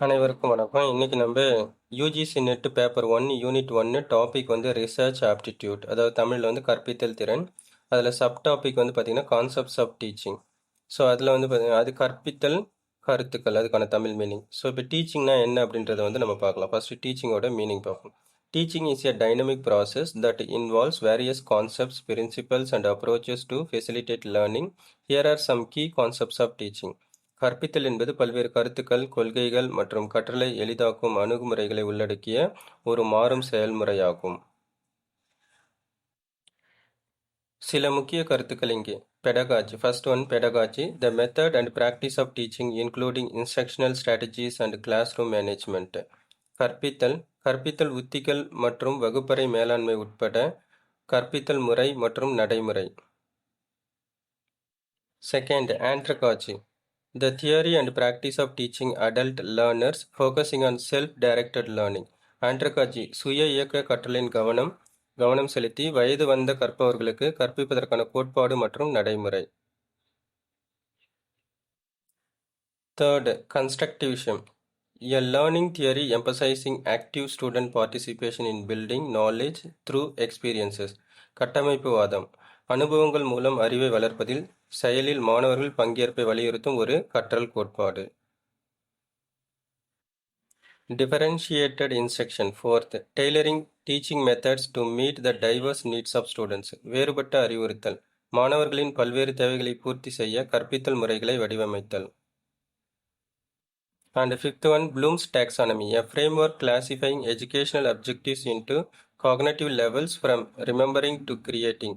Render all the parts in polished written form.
அனைவருக்கும் வணக்கம். இன்னைக்கு நம்ம UGC net paper 1 unit 1 topic வந்து ரிசர்ச் ஆப்டிடியூட், அதாவது தமிழில் வந்து கற்பித்தல் திறன். அதில் சப் டாபிக் வந்து பார்த்தீங்கன்னா கான்செப்ட்ஸ் ஆஃப் டீச்சிங். ஸோ அதில் வந்து பார்த்தீங்கன்னா அது கற்பித்தல் கருத்துக்கள், அதுக்கான தமிழ் மீனிங். ஸோ இப்போ டீச்சிங்னா என்ன அப்படின்றத வந்து நம்ம பார்க்கலாம். ஃபர்ஸ்ட் டீச்சிங்கோட மீனிங் பார்ப்போம். Teaching is a dynamic process that involves various concepts, principles, and approaches to facilitate learning. Here are some key concepts of teaching. கற்பித்தல் என்பது பல்வேறு கருத்துக்கள், கொள்கைகள் மற்றும் கற்றலை எளிதாக்கும் அணுகுமுறைகளை உள்ளடக்கிய ஒரு மாறும் செயல்முறையாகும். சில முக்கிய கருத்துக்கள் இங்கே. Pedagogy. First one, pedagogy. The method and practice of teaching, including instructional strategies and classroom management. கற்பித்தல், கற்பித்தல் உத்திகள் மற்றும் வகுப்பறை மேலாண்மை உட்பட கற்பித்தல் முறை மற்றும் நடைமுறை. Second, andragogy. The theory and practice of teaching adult learners, focusing on self-directed learning. Andragogy, சுய இயக்க கற்றலின் கவனம் செலுத்தி வயது வந்த கற்பவர்களுக்கு கற்பிப்பதற்கான கோட்பாடு மற்றும் நடைமுறை. Third, constructivism. A learning theory emphasizing active student participation in building knowledge through experiences. கட்டமைப்புவாதம், அனுபவங்கள் மூலம் அறிவை வளர்ப்பதில் செயலில் மாணவர்கள் பங்கேற்பை வலியுறுத்தும் ஒரு கற்றல் கோட்பாடு. Differentiated instruction. Fourth, tailoring teaching methods to meet the diverse needs of students. வேறுபட்ட அறிவுறுத்தல், மாணவர்களின் பல்வேறு தேவைகளை பூர்த்தி செய்ய கற்பித்தல் முறைகளை வடிவமைத்தல். And fifth one, Bloom's taxonomy, a framework classifying educational objectives into cognitive levels from remembering to creating.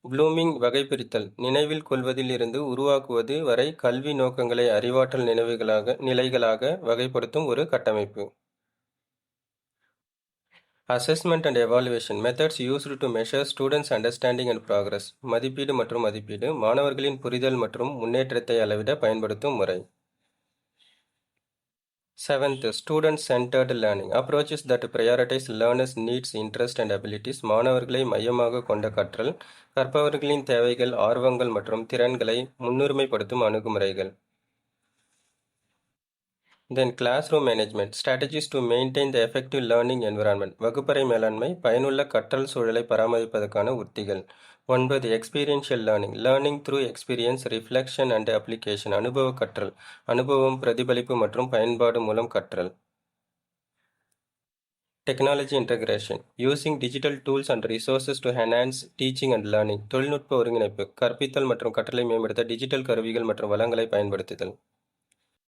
Blooming வகைபிரித்தல், நினைவில் கொள்வதில் இருந்து உருவாக்குவது வரை கல்வி நோக்கங்களை அறிவாற்றல் நிலைகளாக வகைப்படுத்தும் ஒரு கட்டமைப்பு. Assessment and evaluation, methods used to measure students' understanding and progress. மதிப்பீடு மற்றும் மதிப்பீடு, மாணவர்களின் புரிதல் மற்றும் முன்னேற்றத்தை அளவிட பயன்படுத்தும் முறை. Seventh, student-centered learning, approaches that prioritize learners' needs, interests and abilities. மாணவர்களை மையமாக கொண்ட கற்றல், கற்பவர்களின் தேவைகள், ஆர்வங்கள் மற்றும் திறன்களை முன்னுரிமைப்படுத்தும் அணுகுமுறைகள். Then classroom management, strategies to maintain the effective learning environment. வகுப்பறை மேலாண்மை, பயனுள்ள கற்றல் சூழலை பராமரிப்பதற்கான உத்திகள். 9, experiential learning, learning through experience, reflection and application. அனுபவ கற்றல், அனுபவம், பிரதிபலிப்பு மற்றும் பயன்பாடு மூலம் கற்றல். Technology integration, using digital tools and resources to enhance teaching and learning. தொழில்நுட்ப ஒருங்கிணைப்பு, கற்பித்தல் மற்றும் கற்றலை மேம்படுத்த டிஜிட்டல் கருவிகள் மற்றும் வளங்களை பயன்படுத்துதல்.